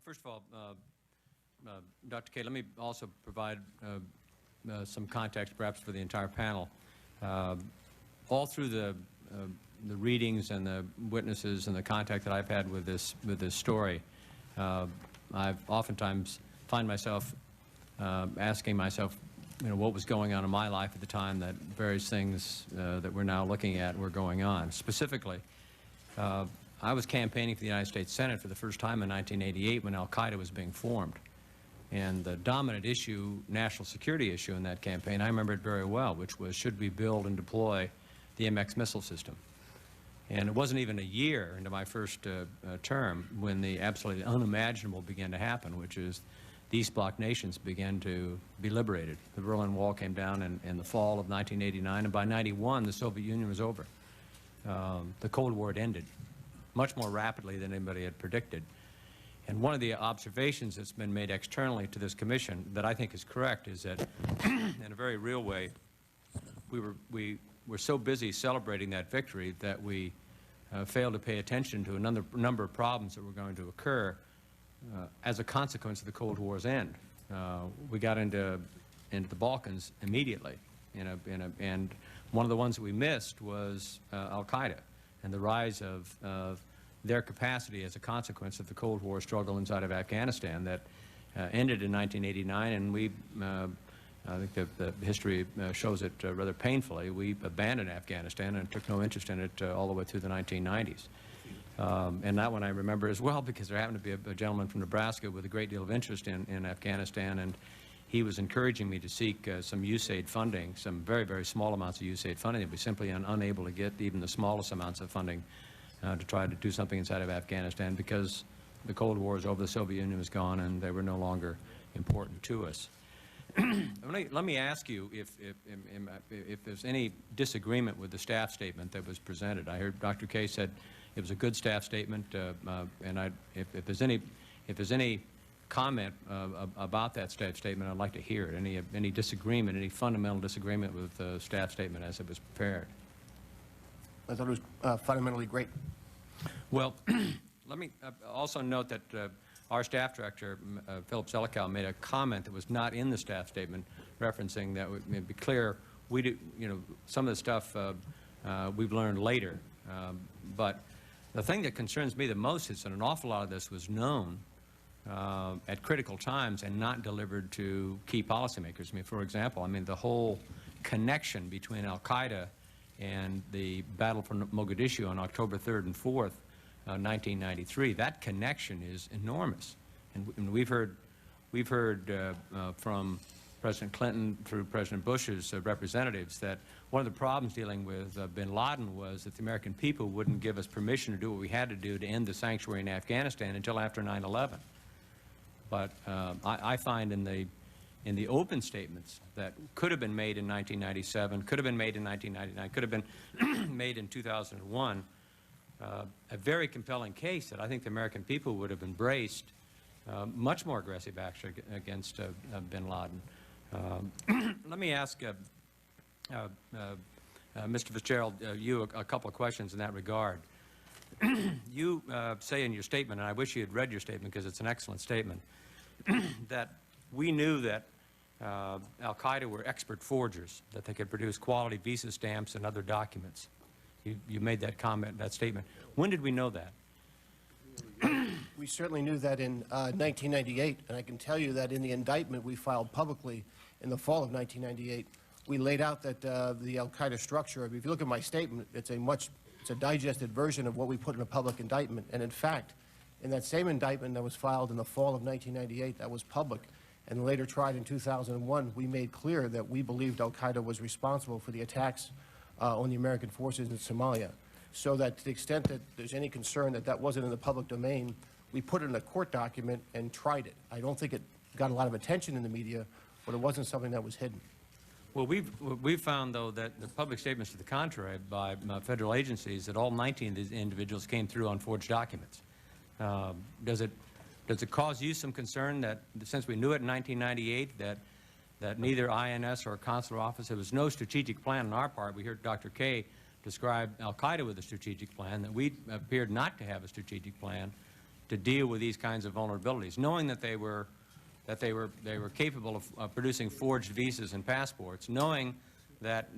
First of all, Dr. K, let me also provide some context, perhaps for the entire panel. All through the readings and the witnesses and the contact that I've had with this story, I've oftentimes find myself asking myself, what was going on in my life at the time that various things that we're now looking at were going on. Specifically, I was campaigning for the United States Senate for the first time in 1988 when al-Qaeda was being formed. And the dominant issue, national security issue in that campaign, I remember it very well, which was, should we build and deploy the MX missile system? And it wasn't even a year into my first term when the absolutely unimaginable began to happen, which is the East Bloc nations began to be liberated. The Berlin Wall came down in the fall of 1989, and by 91, the Soviet Union was over. The Cold War had ended much more rapidly than anybody had predicted. And one of the observations that's been made externally to this commission that I think is correct is that, in a very real way, we were so busy celebrating that victory that we failed to pay attention to a number of problems that were going to occur as a consequence of the Cold War's end. We got into the Balkans immediately, and one of the ones that we missed was al-Qaeda and the rise of their capacity as a consequence of the Cold War struggle inside of Afghanistan that ended in 1989, and we, I think the history shows it rather painfully, we abandoned Afghanistan and took no interest in it all the way through the 1990s. And that one I remember as well because there happened to be a gentleman from Nebraska with a great deal of interest in Afghanistan, and he was encouraging me to seek some USAID funding, some very, very small amounts of USAID funding. They'd be simply unable to get even the smallest amounts of funding to try to do something inside of Afghanistan because the Cold War is over, the Soviet Union was gone, and they were no longer important to us. Let me ask you if there's any disagreement with the staff statement that was presented. I heard Dr. K said it was a good staff statement, and if there's any comment about that staff statement, I'd like to hear it. Any disagreement, any fundamental disagreement with the staff statement as it was prepared? I thought it was fundamentally great. Well, let me also note that our staff director, Philip Zelikow, made a comment that was not in the staff statement, referencing that would be clear. We do, some of the stuff we've learned later, but the thing that concerns me the most is that an awful lot of this was known at critical times and not delivered to key policymakers. I mean, for example, the whole connection between al-Qaeda and the battle for Mogadishu on October 3rd and 4th, 1993, that connection is enormous. And we've heard from President Clinton through President Bush's representatives that one of the problems dealing with bin Laden was that the American people wouldn't give us permission to do what we had to do to end the sanctuary in Afghanistan until after 9/11. But I find in the open statements that could have been made in 1997, could have been made in 1999, could have been made in 2001, a very compelling case that I think the American people would have embraced much more aggressive action against bin Laden. Let me ask Mr. Fitzgerald, you a couple of questions in that regard. You say in your statement, and I wish you had read your statement because it's an excellent statement, that we knew that al-Qaeda were expert forgers, that they could produce quality visa stamps and other documents. You made that comment, that statement. When did we know that? We certainly knew that in 1998, and I can tell you that in the indictment we filed publicly in the fall of 1998, we laid out that the al-Qaeda structure, if you look at my statement, it's a digested version of what we put in a public indictment. And in fact, in that same indictment that was filed in the fall of 1998, that was public, and later tried in 2001, we made clear that we believed al-Qaeda was responsible for the attacks on the American forces in Somalia. So that to the extent that there's any concern that that wasn't in the public domain, we put it in a court document and tried it. I don't think it got a lot of attention in the media, but it wasn't something that was hidden. Well, we've found, though, that the public statements to the contrary by federal agencies that all 19 of these individuals came through on forged documents. Does it cause you some concern that since we knew it in 1998 that neither INS or consular office, there was no strategic plan on our part? We heard Dr. K describe al-Qaeda with a strategic plan, that we appeared not to have a strategic plan, to deal with these kinds of vulnerabilities, knowing that they were capable of producing forged visas and passports, knowing that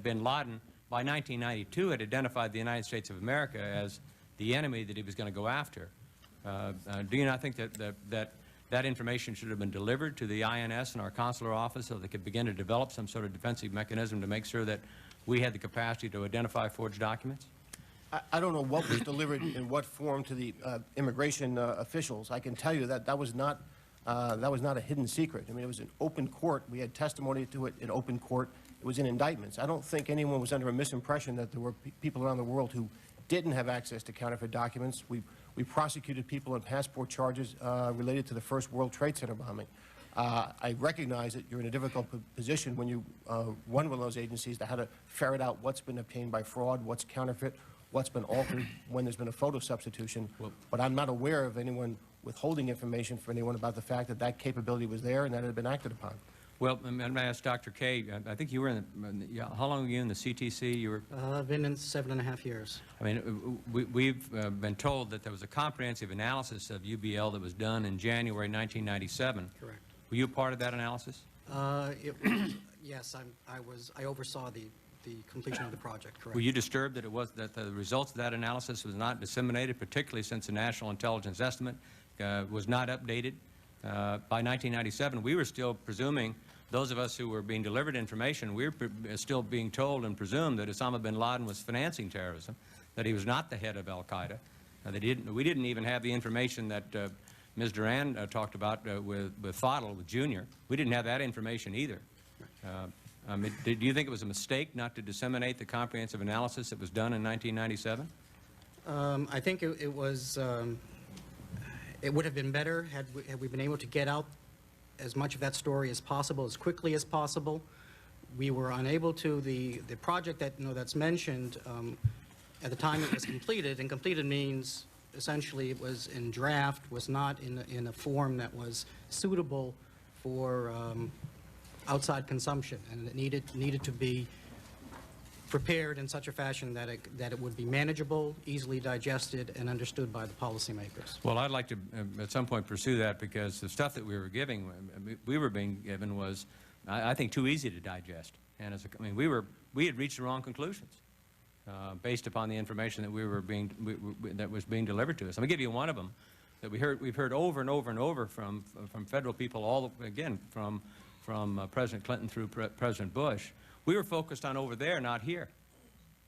bin Laden by 1992 had identified the United States of America as the enemy that he was going to go after. Do you not think that information should have been delivered to the INS and our consular office so they could begin to develop some sort of defensive mechanism to make sure that we had the capacity to identify forged documents? I don't know what was delivered in what form to the immigration officials. I can tell you that that was not a hidden secret. I mean, it was in open court. We had testimony to it in open court. It was in indictments. I don't think anyone was under a misimpression that there were people around the world who didn't have access to counterfeit documents. We prosecuted people on passport charges related to the first World Trade Center bombing. I recognize that you're in a difficult position when you run one of those agencies to how to ferret out what's been obtained by fraud, what's counterfeit, what's been altered, when there's been a photo substitution. But I'm not aware of anyone withholding information for anyone about the fact that that capability was there and that it had been acted upon. Well, I'm going to ask Dr. K. I think you were how long were you in the CTC? You were. I've been in 7.5 years. I mean, we've been told that there was a comprehensive analysis of UBL that was done in January 1997. Correct. Were you part of that analysis? Yes, I oversaw the completion of the project. Correct. Were you disturbed that the results of that analysis was not disseminated, particularly since the National Intelligence Estimate was not updated? By 1997, we were still presuming, those of us who were being delivered information, we were still being told and presumed that Osama bin Laden was financing terrorism, that he was not the head of al-Qaeda. We didn't even have the information that Ms. Duran talked about with Fadl, with Junior. We didn't have that information either. Do you think it was a mistake not to disseminate the comprehensive analysis that was done in 1997? I think it was. It would have been better had we been able to get out as much of that story as possible, as quickly as possible. We were unable to. The project that that's mentioned at the time it was completed, and completed means essentially it was in draft, was not in a form that was suitable for outside consumption, and it needed to be prepared in such a fashion that it would be manageable, easily digested, and understood by the policymakers. Well, I'd like to at some point pursue that, because the stuff that we were being given was, I think, too easy to digest. And we had reached the wrong conclusions based upon the information that that was being delivered to us. I'm going to give you one of them that we've heard over and over and over from federal people, again from President Clinton through President Bush. We were focused on over there, not here.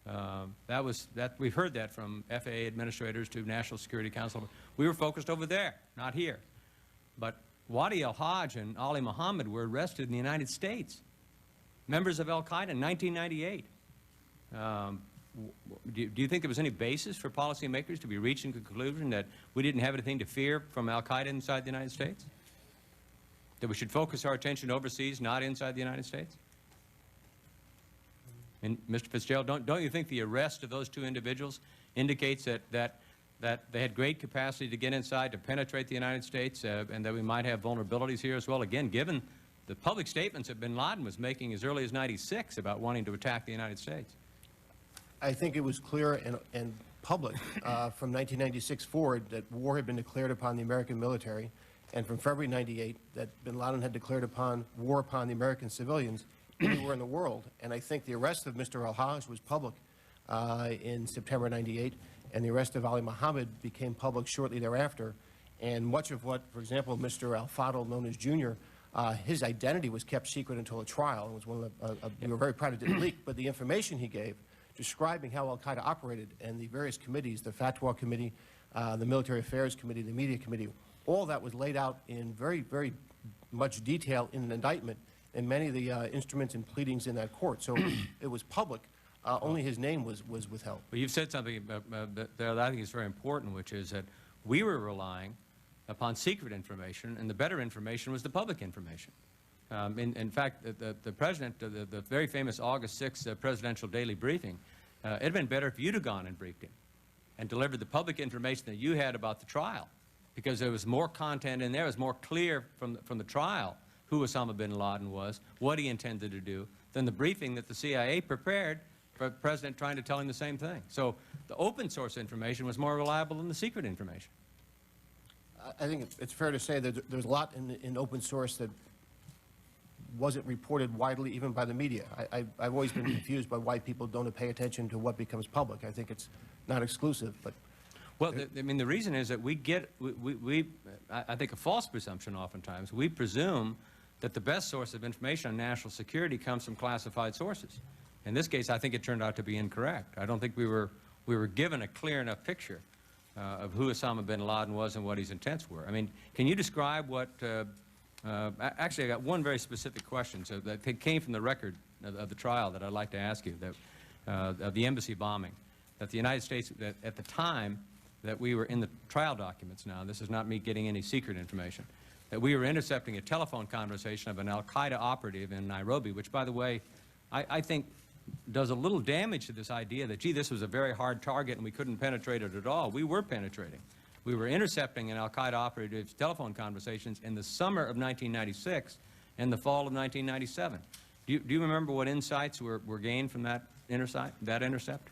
We've heard that from FAA administrators to National Security Council. We were focused over there, not here. But Wadi al-Hajj and Ali Muhammad were arrested in the United States, members of al-Qaeda in 1998. Do you think there was any basis for policymakers to be reaching the conclusion that we didn't have anything to fear from al-Qaeda inside the United States? That we should focus our attention overseas, not inside the United States? And Mr. Fitzgerald, don't you think the arrest of those two individuals indicates that they had great capacity to get inside, to penetrate the United States, and that we might have vulnerabilities here as well? Again, given the public statements that bin Laden was making as early as '96 about wanting to attack the United States. I think it was clear and public from 1996 forward that war had been declared upon the American military, and from February '98 that bin Laden had declared war upon the American civilians anywhere in the world. And I think the arrest of Mr. al-Hajj was public in September '98, and the arrest of Ali Muhammad became public shortly thereafter. And much of what, for example, Mr. al-Fadl, known as Junior, his identity was kept secret until a trial. It was one of we were very proud it didn't leak, but the information he gave describing how al-Qaeda operated and the various committees, the Fatwa Committee, the Military Affairs Committee, the Media Committee, all that was laid out in very, very much detail in an indictment and many of the instruments and pleadings in that court. So it was public. Only his name was withheld. Well, you've said something that I think is very important, which is that we were relying upon secret information, and the better information was the public information. In fact, the President, the very famous August 6th presidential daily briefing, it had been better if you'd have gone and briefed him and delivered the public information that you had about the trial, because there was more content in there. It was more clear from the trial who Osama bin Laden was, what he intended to do, than the briefing that the CIA prepared for the President trying to tell him the same thing. So the open source information was more reliable than the secret information. I think it's fair to say that there's a lot in open source that wasn't reported widely even by the media. I've always been confused by why people don't pay attention to what becomes public. I think it's not exclusive, but... Well, I mean, the reason is that I think a false presumption oftentimes. We presume that the best source of information on national security comes from classified sources. In this case, I think it turned out to be incorrect. I don't think we were given a clear enough picture of who Osama bin Laden was and what his intents were. I mean, can you describe what, actually I got one very specific question that came from the record of the trial that I'd like to ask you, of the embassy bombing, that the United States, that at the time that we were in the trial documents now, this is not me getting any secret information, that we were intercepting a telephone conversation of an al-Qaeda operative in Nairobi, which, by the way, I think does a little damage to this idea that, gee, this was a very hard target and we couldn't penetrate it at all. We were penetrating. We were intercepting an al-Qaeda operative's telephone conversations in the summer of 1996 and the fall of 1997. Do you remember what insights were gained from that intercept?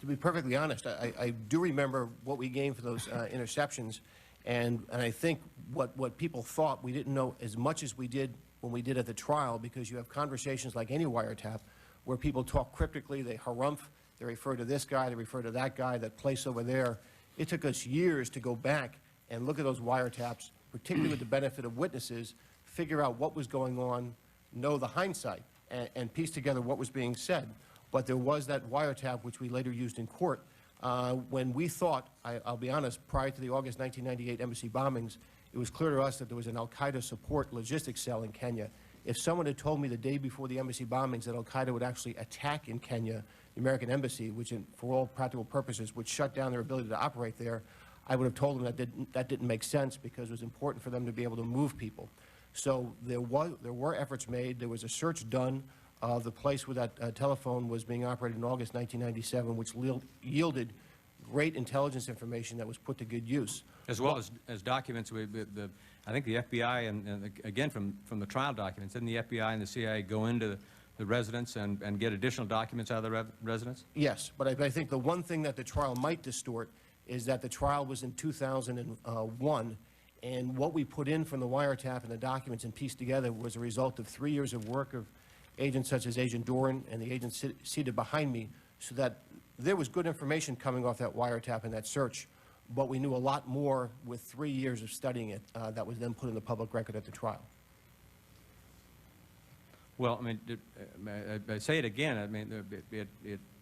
To be perfectly honest, I do remember what we gained for those interceptions, and I think what people thought we didn't know as much as we did when we did at the trial, because you have conversations like any wiretap where people talk cryptically, they harumph, they refer to this guy, they refer to that guy, that place over there. It took us years to go back and look at those wiretaps, particularly with the benefit of witnesses, figure out what was going on, know the hindsight, and piece together what was being said. But there was that wiretap, which we later used in court, when we thought, I'll be honest, prior to the August 1998 embassy bombings, it was clear to us that there was an al-Qaeda support logistics cell in Kenya. If someone had told me the day before the embassy bombings that al-Qaeda would actually attack in Kenya, the American embassy, which for all practical purposes would shut down their ability to operate there, I would have told them that didn't make sense because it was important for them to be able to move people. So there were efforts made. There was a search done of the place where that telephone was being operated in August 1997, which yielded great intelligence information that was put to good use. As well as documents, I think the FBI, and again from the trial documents, didn't the FBI and the CIA go into the residence and get additional documents out of the residence? Yes, but I think the one thing that the trial might distort is that the trial was in 2001, and what we put in from the wiretap and the documents and pieced together was a result of 3 years of work of agents such as Agent Doran and the agents seated behind me, so that there was good information coming off that wiretap and that search, but we knew a lot more with 3 years of studying it that was then put in the public record at the trial. Well, I mean, I say it again, I mean,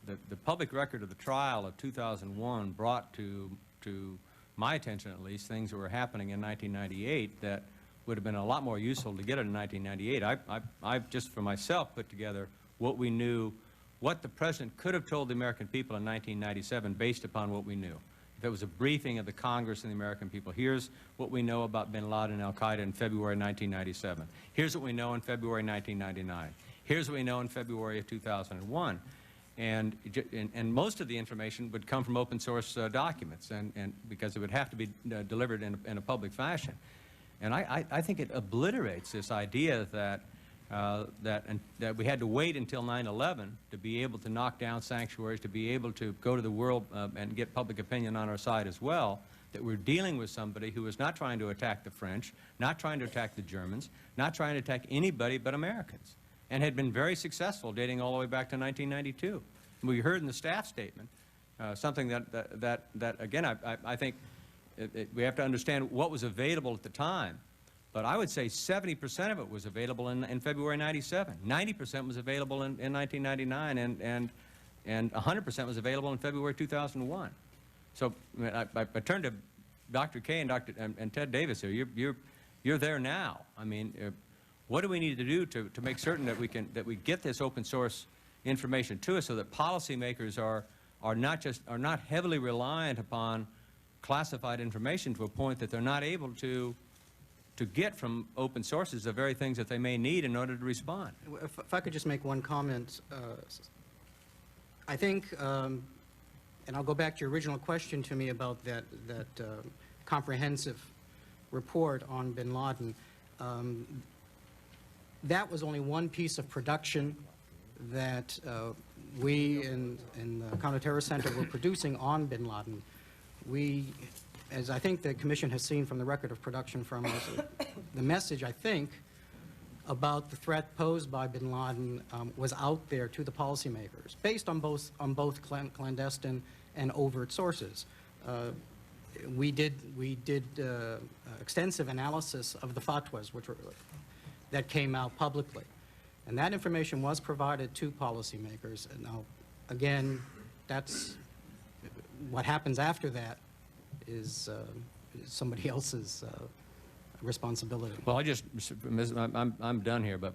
the public record of the trial of 2001 brought to my attention, at least, things that were happening in 1998 that would have been a lot more useful to get it in 1998. I've just for myself put together what we knew, what the President could have told the American people in 1997 based upon what we knew. If it was a briefing of the Congress and the American people, here's what we know about bin Laden and al-Qaeda in February 1997. Here's what we know in February 1999. Here's what we know in February of 2001. And most of the information would come from open source documents, and because it would have to be delivered in a public fashion. And I think it obliterates this idea that we had to wait until 9/11 to be able to knock down sanctuaries, to be able to go to the world and get public opinion on our side as well, that we're dealing with somebody who is not trying to attack the French, not trying to attack the Germans, not trying to attack anybody but Americans, and had been very successful dating all the way back to 1992. And we heard in the staff statement something that again, I think we have to understand what was available at the time. But I would say 70% of it was available in February 97. 90% was available in 1999, and 100% was available in February 2001. So I turn to Dr. K and Ted Davis here. You're there now. I mean, what do we need to do to make certain that we get this open source information to us, so that policymakers are not heavily reliant upon classified information to a point that they're not able to get from open sources the very things that they may need in order to respond. If I could just make one comment. I think, and I'll go back to your original question to me about that comprehensive report on bin Laden. That was only one piece of production that we in the Counterterror Center were producing on bin Laden. We as I think the commission has seen from the record of production from us, the message, I think, about the threat posed by bin Laden was out there to the policymakers, based on both clandestine and overt sources. We did extensive analysis of the fatwas that came out publicly, and that information was provided to policymakers. Now, again, that's what happens after that is somebody else's responsibility. Well, I'm done here, but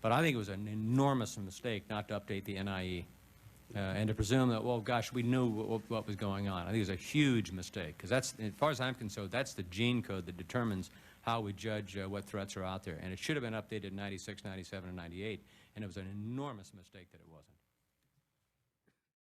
I think it was an enormous mistake not to update the NIE and to presume that, well, gosh, we knew what was going on. I think it was a huge mistake, because that's, as far as I'm concerned, that's the gene code that determines how we judge what threats are out there. And it should have been updated in 96, 97, and 98, and it was an enormous mistake that it wasn't.